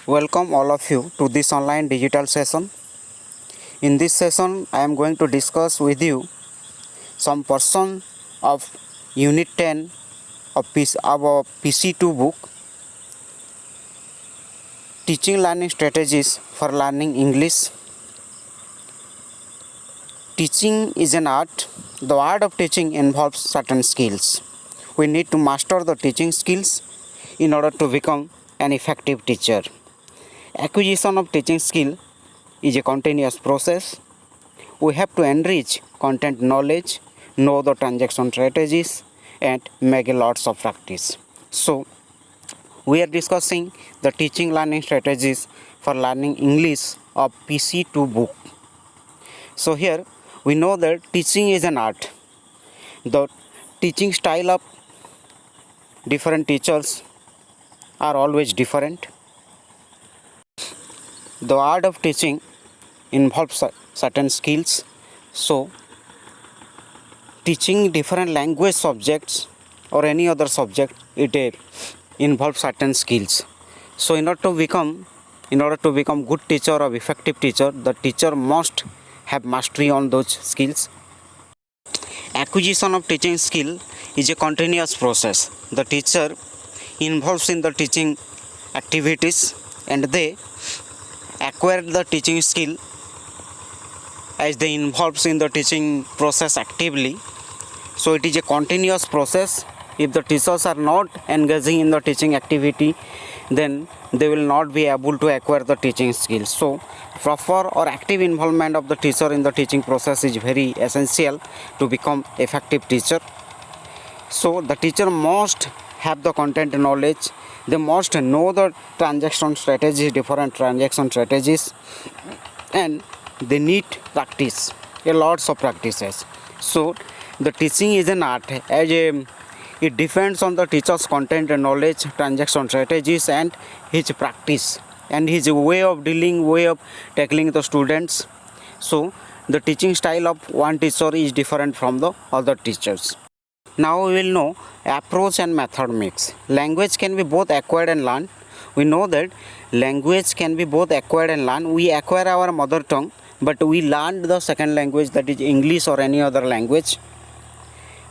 Welcome all of you to this online digital session. In this session, I am going to discuss with you some portion of Unit 10 of our PC2 book, Teaching Learning Strategies for Learning English. Teaching is an art. The art of teaching involves certain skills. We need to master the teaching skills in order to become an effective teacher. Acquisition of teaching skill is a continuous process. We have to enrich content knowledge, know the transaction strategies, and make a lots of practice. So, we are discussing the teaching learning strategies for learning English of PC2 book. So here we know that teaching is an art. The teaching style of different teachers are always different. The art of teaching involves certain skills. So teaching different language subjects or any other subject, it involves certain skills. So in order to become good teacher or effective teacher, the teacher must have mastery on those skills. Acquisition of teaching skill is a continuous process. The teacher involves in the teaching activities and they acquire the teaching skill as they involves in the teaching process actively. So it is a continuous process. If the teachers are not engaging in the teaching activity, then they will not be able to acquire the teaching skills. So proper or active involvement of the teacher in the teaching process is very essential to become effective teacher. So the teacher must have the content knowledge. They must know the transaction strategies, different transaction strategies, and they need practice, a lots of practices. So the teaching is an art. It depends on the teacher's content and knowledge, transaction strategies, and his practice and his way of tackling the students. So the teaching style of one teacher is different from the other teachers. Now we will know approach and method mix. Language can be both acquired and learned. We know that language can be both acquired and learned. We acquire our mother tongue, but we learned the second language, that is English or any other language.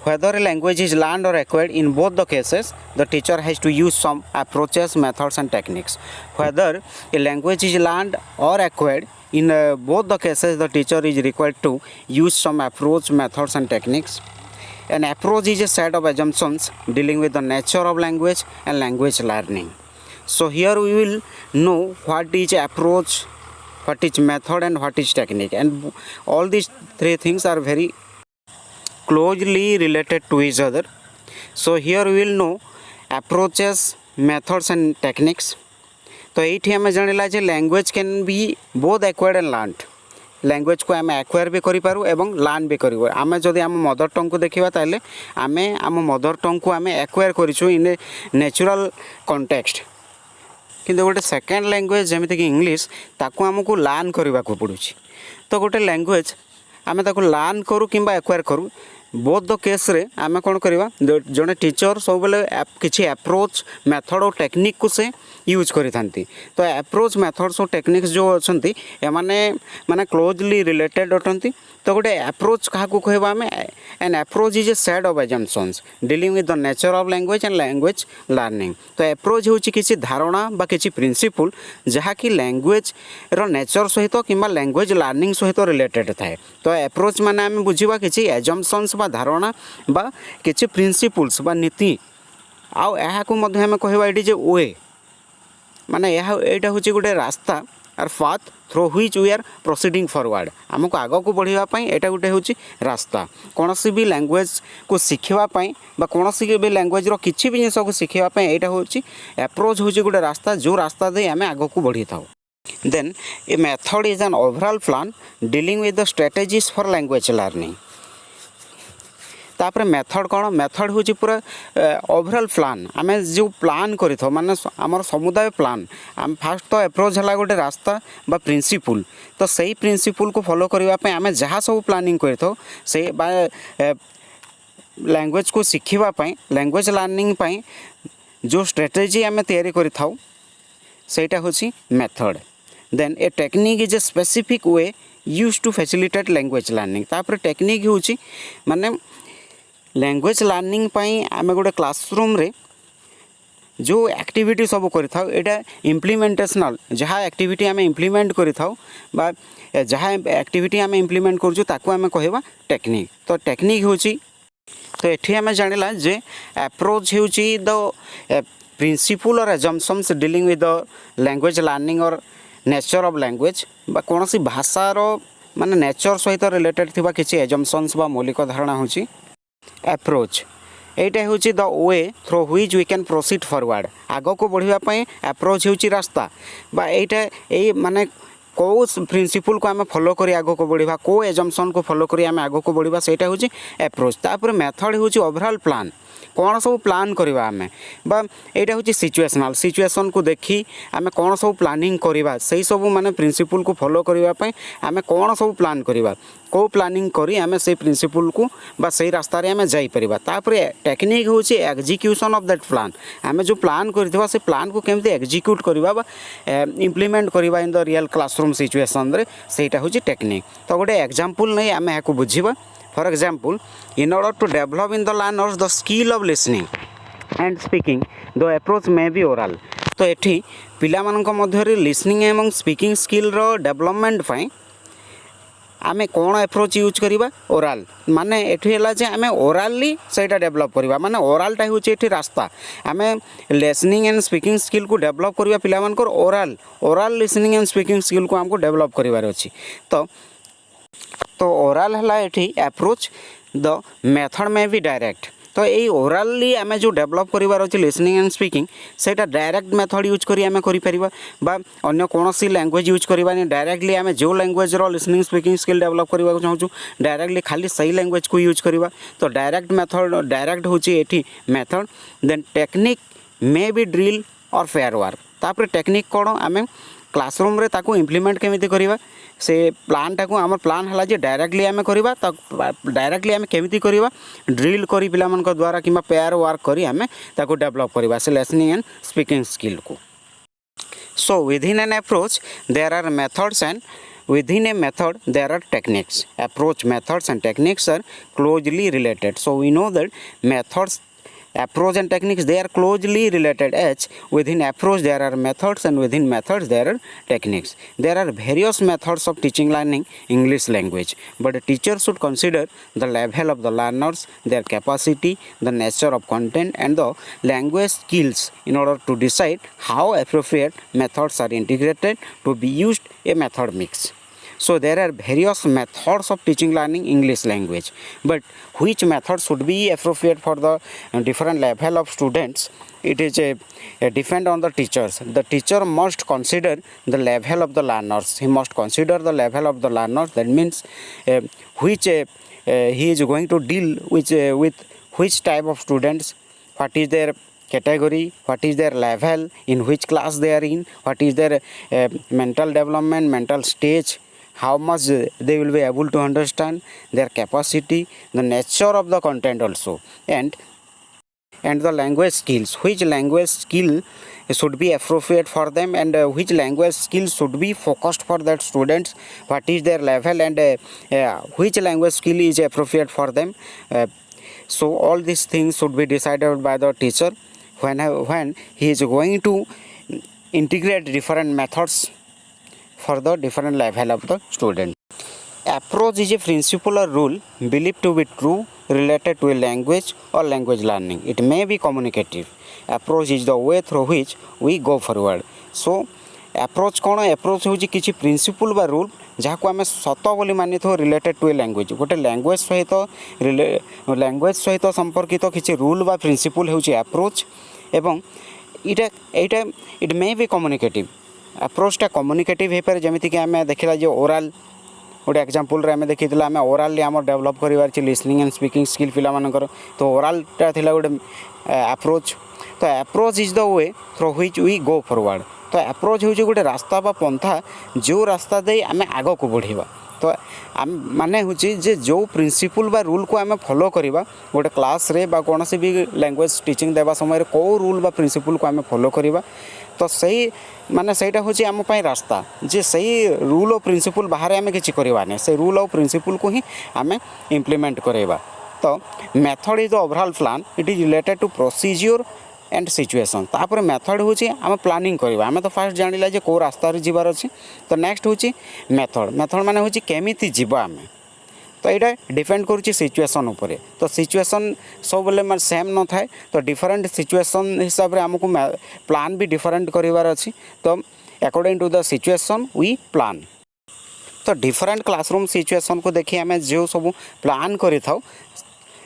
Whether a language is learned or acquired, in both the cases, the teacher has to use some approaches, methods, and techniques. Whether a language is learned or acquired, in both the cases, the teacher is required to use some approach, methods, and techniques. An approach is a set of assumptions dealing with the nature of language and language learning. So here we will know what is approach, what is method, and what is technique. And all these three things are very closely related to each other. So here we will know approaches, methods, and techniques. तो ये आम जाना जे language can be both acquired and learn. Language को आम acquire भी करूँ एवं लर्न भी करूँ. आम जदि आम मदर टंग को देखा ताले आम आम मदर टंग को आम एक्वायर करूँ इन ए नेचुरल कंटेक्स्ट. किंतु गोटे सेकेंड लैंग्वेज जमीक इंग्लीश ताकू आमको लर्न करने को पड़ू. तो गोटे लैंग्वेज आम ताको लर्न करूँ कि एक्वायर करूँ, बोथ द केस रे आम कौन करवा जड़े टीचर सब बेले किसी एप्रोच मेथड और टेक्निक को से यूज करी थांती. तो एप्रोच मेथड्स और टेक्निक्स जो अच्छी माने क्लोजली रिलेटेड अटंती. तो गोटे एप्रोच क्या कहवा आम an approach is a set of assumptions dealing with the nature of language and language learning. तो एप्रोच होची किसी धारणा बा किसी प्रिंसिपल जहाँकि लैंग्वेज रो नेचर सहित कि लैंग्वेज लर्निंग सहित रिलेटेड थाए. तो एप्रोच माने आम बुझा किसी एजम्पशंस बा धारणा बा किसी प्रिंसिपल्स बा नीति आउ आम कहवा ये जे वे माने यहाँ गोटे रास्ता or path through which we are proceeding forward. आमको आग को बढ़ापी यहाँ गोटे हूँ रास्ता. कौन भी लैंग्वेज को शिखापी कौन भी लैंग्वेज रो किसी भी जिनस को शिखापी यहाँ हूँ एप्रोच हूँ गोटे रास्ता जो रास्ता दे आम आग को बढ़ी था. Then a method is an overall plan dealing with the strategies for language learning. तापर मेथड कौन मेथड हूँ पूरा ओवरऑल प्लान आम जो प्लान करें माने आमर समुदाय प्लान. आम फास्ट तो एप्रोच है गोटे रास्ता बा प्रिंसिपल. तो सही प्रिंसिपल को फॉलो करने आम जहाँ सब प्लानिंग कर से लैंग्वेज को शिखापी लैंग्वेज लर्निंग जो स्ट्रेटेजी आम तैयारी कर ସେଇଟା ହେଉଛି method. Then a technique is a specific way use to facilitate language learning. तापर टेक्निक होची माने लैंग्वेज लर्निंग पाई आमे गोटे क्लासरूम रे जो एक्टिविटी सब करिथाउ एटा इम्प्लीमेंटेशनल जहाँ एक्टिविटी आमे इम्प्लीमेंट करिथाउ बा जहाँ एक्टिविटी आमे इम्प्लीमेंट करजु ताकू आमे कहबा टेक्निक। तो टेक्निक होची तो एठी आमे जानिला जे अप्रोच होची द प्रिंसिपल और assumptions dealing with the language learning और नेचर ऑफ लैंग्वेज बा कोनोसी भाषार माने नेचर सहित रिलेटेड थिबा किछि एजम्पशंस बा मौलिक धारणा होची अप्रोच। एटा होची the way through which we can proceed forward. आगो को बढ़िबा पई अप्रोच होची रास्ता बा एटा ए माने को प्रिंसिपल को आम फॉलो करी आगो को बढ़िबा को एजम्पशन को फॉलो करी आम आगो को बढ़िबा सेटा होची अप्रोच। तापर मेथड होची ओवरऑल प्लान कौन सब प्लान करवा आम बा एटा होची सिचुएशनल सिचुएशन को देखी आम कौन सब प्लानिंग करवा से सब माने प्रिंसिपल को फॉलो करबा पई आम कौन सब प्लान करवा को प्लानिंग करी आम से प्रिंसिपल को बा से रास्ता रे आम जाई परिबा। तापर टेक्निक होची एग्जीक्यूशन ऑफ दैट प्लान आम जो प्लान करथिबा से प्लान को केमते एग्जीक्यूट करबा बा इंप्लीमेंट करबा in the real classroom situation रे सेटा होची टेक्निक। तो गोटे एग्जांपल नै आम याको बुझिबा। For example, in order to develop in the learners the skill of listening and speaking, the approach may be oral. तो एठी पिला मानक मध्य लिसनिंग एवं स्पीकिंग स्किल रो डेवलपमेंट पई आमे कोन अप्रोच यूज करिबा ओरल माने एठी हला जे आमे ओरली सेटा डेवलप करिबा माने ओरलटा होची एठी रास्ता आमे लिसनिंग एंड स्पीकिंग स्किल को डेवलप करिबा पिला मानकर oral listening and speaking skill को हमको डेवलप करिवार अछि। तो ओरल हला एठी अप्रोच द मेथड में भी डायरेक्ट। तो यही ओरली आम जो डेवलप करिवार अछि लिसनिंग एंड स्पीकिंग सेटा डायरेक्ट मेथड यूज करी आम करि परिबा बा अन्य कोनोसी लैंग्वेज यूज करबानी डायरेक्टली आम जो लैंग्वेज रो लिसनिंग स्पीकिंग स्किल डेवलप करबा को चाहू डायरेक्टली खाली सही लैंग्वेज को यूज करबा। तो डायरेक्ट मेथड डायरेक्ट होची एठी method. Then technique may be drill or pair work. तापर टेक्निक कोन आम क्लासरूम रे ताको इम्प्लीमेंट केमिति करिबा से प्लान टाको आम प्लान हला जे डायरेक्टली आम करबा त डायरेक्टली आम केमिति करबा ड्रिल करी पिला मन को द्वारा किमा पेयर वर्क करी आम ताको डेवलप करबा से लिसनिंग एंड स्पीकिंग स्किल को। So within an approach there are methods and within a method there are techniques. Approach methods and techniques are closely related. So we know that methods approach and techniques they are closely related as within approach there are methods and within methods there are techniques. There are various methods of teaching learning English language, but a teacher should consider the level of the learners, their capacity, the nature of content and the language skills in order to decide how appropriate methods are integrated to be used a method mix. So there are various methods of teaching learning English language, but which method should be appropriate for the different level of students, it is depend on the teachers. The teacher must consider the level of the learners. He must consider the level of the learners. That means which he is going to deal with which type of students, what is their category, what is their level, in which class they are in, what is their mental development, mental stage, how much they will be able to understand, their capacity, the nature of the content also, and the language skills, which language skill should be appropriate for them and which language skills should be focused for that students, what is their level and which language skill is appropriate for them. So all these things should be decided by the teacher when he is going to integrate different methods for the different level of the student. Approach is a principle or rule believed to be true related to a language or language learning. It may be communicative. Approach is the way through which we go forward. So approach कौन approach होची किसी principle बा rule जहाँ को आमे सत बोली मानी थो related to a language. गोटे language सहित संपर्कित किसी rule बा principle होची approach एवं it may be communicative. अप्रोचटा कम्युनिकेटिव हो पारे जमीक आम देखला जो ओराल गोटे एग्जांपल रे आम देखी आम ओराली आम डेवलप करार लिसनिंग एंड स्पीकिंग स्किल पिला मानकर तो ओरालटा थिला गोटे अप्रोच. तो approach is the way through which we go forward. तो अप्रोच होची गोटे रास्ता बा पंथा जो रास्ता दे आम आग को बढ़िबा तो आम माने हूँ जे जो प्रिंसिपल बा रूल को आम फॉलो करवा गोटे क्लास रे बा कौन भी लैंग्वेज टीचिंग देवा समय कौ रूल बा प्रिंसिपल को आम फॉलो करवा तो सही माने सहीटा हूँ आम रास्ता जे सही रूल और प्रिंसिपल बाहर आम कि करवानी से रूल और प्रिंसिपल को ही आम इम्प्लीमेंट करवा तो method is the overall plan it is related to procedure and situation तापर मेथड हूँ आम प्लानिंग करवा आम तो फास्ट जाना जे कौ रास्तार जीवार अच्छे तो नेक्स्ट हूँ मेथड मेथड माने हूँ केमिति जीवा आम तो यहाँ डिपेंड करुच्ची सिचुएशन उपर तो सिचुएशन सब बेले मैं सेम न थाए तो डिफरेंट सिचुएशन हिसाब से आमको प्लान भी डिफरेंट करार अच्छी तो according to the situation we plan तो डिफरेंट क्लासरूम सिचुएशन को देखिए आम जो सब प्लान करि थाउ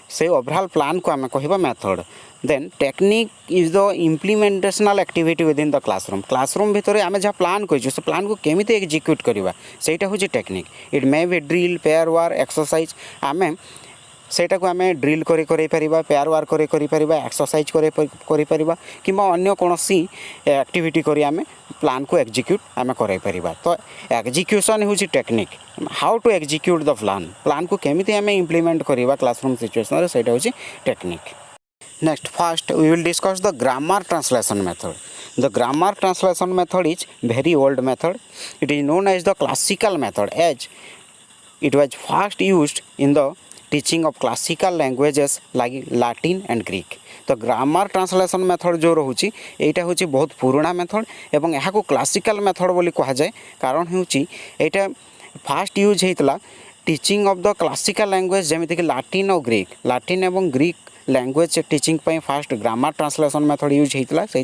से ओवरऑल प्लान को आम कहवा method then technique is the implementational activity within the classroom भितर आम जहाँ प्लान कर प्लान को केमिति एग्जीक्यूट करवा सेटा हूँ technique it may be drill pair war exercise आम सेटा को आम ड्रिल करें पेयर वार करें एक्सरसाइज करें कि अन्य कौन सी एक्टिविटी करी आम प्लान को एग्जीक्यूट आम करें तो एग्जीक्यूशन हूँ technique how to execute the plan को केमिति आम इम्प्लीमेंट करवा क्लासरूम सिचुएशन सेटा हूँ technique next first we will discuss the grammar translation method the grammar translation method is very old method it is known as the classical method as it was first used in the teaching of classical languages like Latin and Greek तो grammar translation method जो रोचे यहाँ हूँ बहुत पुराना method एवं यहाँ को क्लासिकल मेथड बोली कह जाए कारण हूँ यहाँ फास्ट यूज होता teaching of the classical language जमीक लैटिन और ग्रीक लैटिन एवं Greek language teaching first grammar translation method use होता से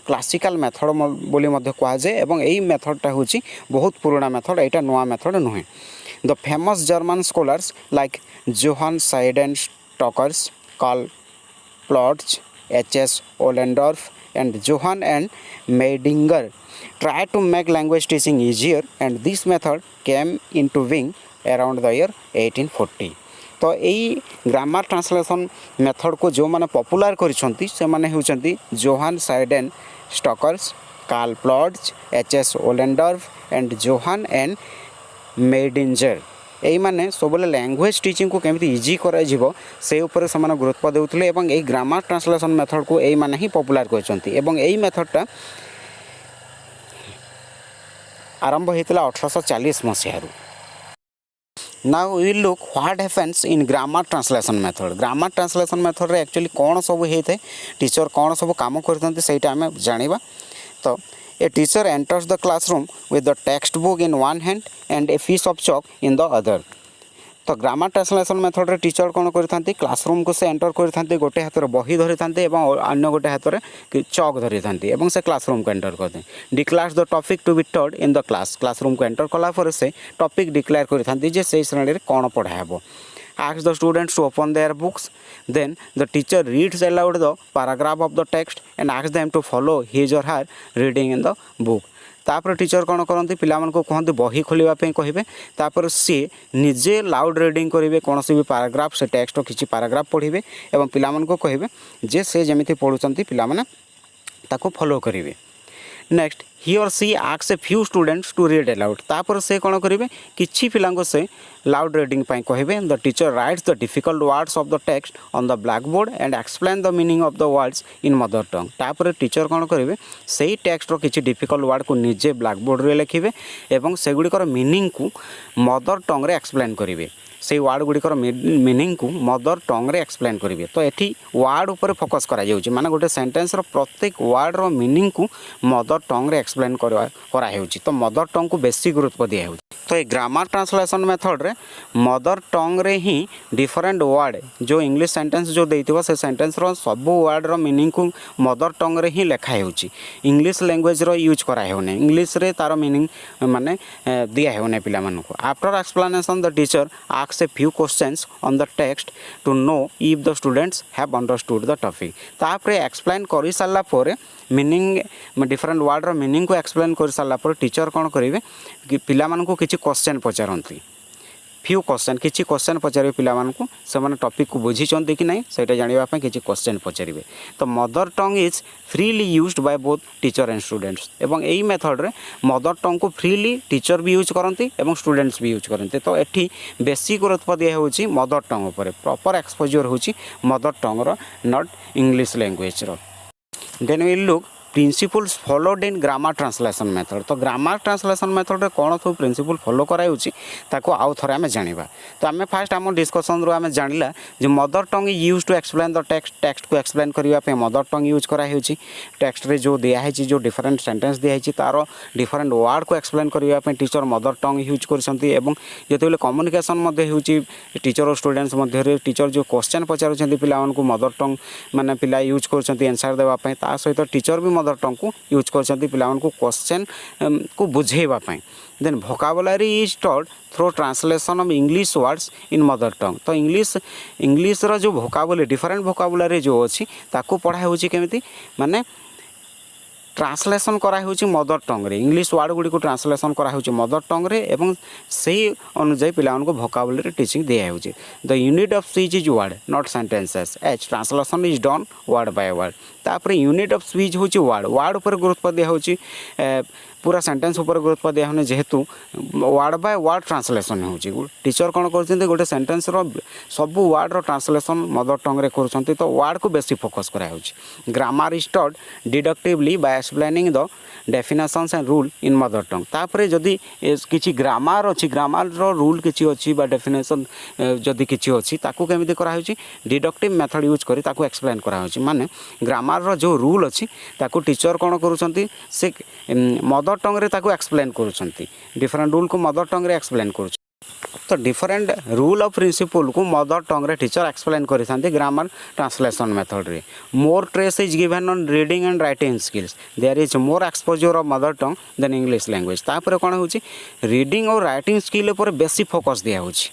क्लासिकल मेथड बोली कह जाए और यही मेथडटा हूँ बहुत पुराना मेथड यहाँ नुआ मेथड नुहे the famous German scholars like Johann Seidenstuckers Karl Ploetz H.S. Ollendorff and Johann and Meidinger tried to make language teaching easier, and this method came into being around the year 1840. तो यही grammar translation method को जो मैंने popular करिसेंती से माने होचंती Johann Seidenstuckers, Karl Ploetz, H.S. Ollendorff and Johann and Meidinger यही मैंने सब लैंग्वेज टीचिंग को केमिति इजी करा जीवो से ऊपर से माने गुरुत्व देउथले एवं एही ग्रामर ट्रांसलेशन मेथड को यही मैंने ही पॉपुलर करिसेंती एवं यही मेथडटा आरंभ होइतला 1840 मसीहारू. Now we will look what happens in grammar translation method. Grammar translation method रे एक्चुअली कौन सब होता है टीचर कौन सब काम करते सेटा आम जानिबा. तो a teacher enters the classroom with the textbook in one hand and a piece of chalk in the other. तो ग्रामर ट्रांसलेशन मेथड रे टीचर कौन करथांती क्लासरूम को से एंटर करथांती गोटे हाथ बही धरिथांती एवं अन्य गोटे हाथ रे चॉक धरिथांती एवं से क्लासरूम को एंटर करते declares the topic to be taught in the class. Classroom को एंटर कला पर से टॉपिक डिक्लेयर करथांती जे से श्रेणी रे कौन पढ़ा हेबो. Asks the students to open their books. Then the teacher reads aloud the paragraph of the text and asks them to follow his or her reading in the book. तापर teacher कौन करती पिलामान को कहते बही खोलवाई कहे तापर सी निजे लाउड रीडिंग करेंगे कौन भी पाराग्राफ से टेक्स्ट किसी पाराग्राफ पढ़े और पिलामान को कहे जे से जमी पढ़ुंट पिलाने ताको फॉलो करेंगे. Next he or she asks a few students to read aloud. तापर से कौन करेंगे किसी पिला से लाउड रीडिंग कहे. The teacher writes the difficult words of the text on the black board and explain the meaning of the words in mother tongue. तापर teacher कौन करेंगे से टेक्स्ट किसी डिफिकल्ट वर्ड को निजे ब्लैक बोर्ड रे लिखे और से गुड़िकर मीनिंग को मदर टंग रे एक्सप्लेन करेंगे. से वार्ड गुड़िकर मीनिंग को मदर टंग रे एक्सप्लेन करेंगे. तो ये वार्ड उपर फोकस करा जाउछि माने गोटे सेंटेंस रो प्रत्येक वार्ड रो मीनिंग को मदर टंग रे एक्सप्लेन करा हेउछि. तो मदर टंग को बेसी गुरुत्व दिया हेउछि. तो ये ग्रामर ट्रांसलेशन मेथड रे मदर टंग रे ही डिफरेंट वर्ड जो इंग्लिश सेंटेंस जो देइथिबो से सेंटेंस रो सब वर्ड रो मीनिंग को मदर टंग रे ही लिखा हेउछि. इंग्लिश लैंग्वेज रो यूज करा हेउने इंग्लिश रे तार मीनिंग माने दिया हेउने पिला मानको. After explanation the teacher asks a few questions on the text to know if the students have understood the topic. तापर एक्सप्लेन कर सारा पर मीनिंग डिफरेंट वर्ड रो मीनिंग को एक्सप्लेन कर सारा पर टीचर कौन करेंगे कि पिला माननको किछि क्वेश्चन पचारती फ्यू क्वेश्चन किसी क्वेश्चन पचारे पिला मानकु से माने टॉपिक को बुझीचंती कि नहीं सेटा जानिबा पय किसी क्वेश्चन पचारिबे। तो mother tongue is freely used by both teacher and students एवं एई मेथड रे मदर टंग को फ्रीली टीचर भी यूज करती एवं स्टूडेंट्स भी यूज करती। तो एठी बेसी गुरुत्व दिया होची मदर टंग ऊपर प्रॉपर एक्सपोजर होची मदर टंग रो नॉट इंग्लिश लैंग्वेज रो। Then we look principles followed in grammar translation method. तो ग्रामर ट्रांसलेशन मेथड रे कौन सब प्रिंसिपल फॉलो कराउची ताको आउ थरे आमे जानिबा। तो आमे फास्ट आम डिस्कशन रो आमे जानिला जे mother tongue is used to explain the text को एक्सप्लेन करिवा पे मदर टंग यूज करा हेउची। टेक्स्ट रे जो दिया है जो डिफरेंट सेंटेंस दिया है तारो डिफरेंट वर्ड को एक्सप्लेन करिवा पे टीचर मदर टंग यूज करछंती एवं जेतेले कम्युनिकेशन मध्ये हेउची टीचर और स्टूडेंट्स मध्ये रे टीचर जो क्वेश्चन पचारुछंती पिला मानकु मदर टंग माने पिला यूज करछंती आंसर देवा पे ता सहित टीचर भी मदर टंग को यूज करछंती पिला मानकु क्वेश्चन को बुझेबा पे। Then vocabulary is taught through translation of English words in mother tongue. तो इंग्लिश रो जो वोकाबुलरी डिफरेंट वोकाबुलरी जो अछि ताको पढ़ा होछि केमिति माने ट्रांसलेशन करा होछि मदर टंग रे इंग्लिश वर्ड गुडी को ट्रांसलेशन करा होछि मदर टंग रे एवं सही अनुसार पिला को वोकाबुलरी टीचिंग दिया होछि। The unit of speech is word not sentences as translation is done word by word. तापर यूनिट ऑफ स्पीच होछि वर्ड ऊपर गुरुत्व दिया होछि पूरा सेंटेंस ऊपर गुरुत्व दिया होने जेहेतु वर्ड बाय वर्ड ट्रांसलेशन होछि। टीचर कोन करछन्ते गोटे सेंटेंस रो सब वर्ड रो ट्रांसलेशन मदर टंग रे करछन्ते तो वर्ड को बेसी फोकस करा होछि। Grammar is taught deductively by explaining the definitions and rule in mother tongue. तापर जदि किछि ग्रामर अछि ग्रामर रो रूल किछि अछि बा डेफिनेशन जदि किछि अछि ताकू केमिति करा होछि डिडक्टिव मेथड यूज करी ताकू एक्सप्लेन करा होछि। माने ग्रामर रो जो रूल अछि ताकू टीचर कोन करूछन्ती से मदर टंग रे ताकू एक्सप्लेन करूछन्ती डिफरेंट रूल को मदर टंग रे एक्सप्लेन करूछ। तो डिफरेंट रूल ऑफ प्रिंसिपल को मदर टंग रे टीचर एक्सप्लेन करिसंती ग्रामर ट्रांसलेशन मेथड रे। More stress is given on reading and writing skills there is more exposure of mother tongue than English language. तापर कोन होछि reading और writing skill ऊपर बेसी फोकस दिया होछि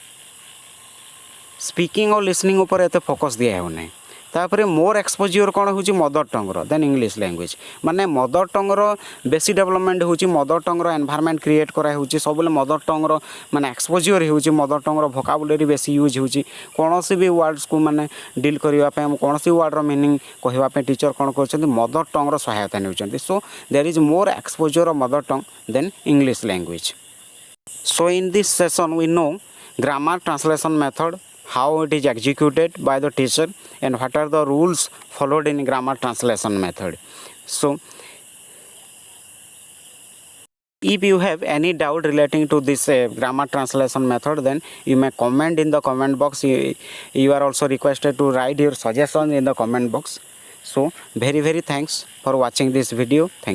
स्पीकिंग और लिसनिंग ऊपर एते फोकस दिया हो नै। तापर मोर एक्सपोजर कौन होची मदर टंग रो देन इंग्लिश लैंग्वेज माने मदर टंग रो बेसी डेवलपमेंट होची मदर टंग रो एनवायरनमेंट क्रिएट करा होची सबले मदर टंग रो माने एक्सपोजर होची मदर टंग रो वोकाबुलरी बेसी यूज होची कोनोसी भी वर्ड्स को माने डील करिवा पे हम कोनोसी वर्ड रो मीनिंग कहवा पे टीचर कोन करछन्ती मदर टंग रो सहायता नेउछन्ती। So there is more exposure of mother tongue than English language. So in this session we know grammar translation method, how it is executed by the teacher and what are the rules followed in grammar translation method. So if you have any doubt relating to this grammar translation method, then you may comment in the comment box. You are also requested to write your suggestions in the comment box. So very thanks for watching this video. Thank you.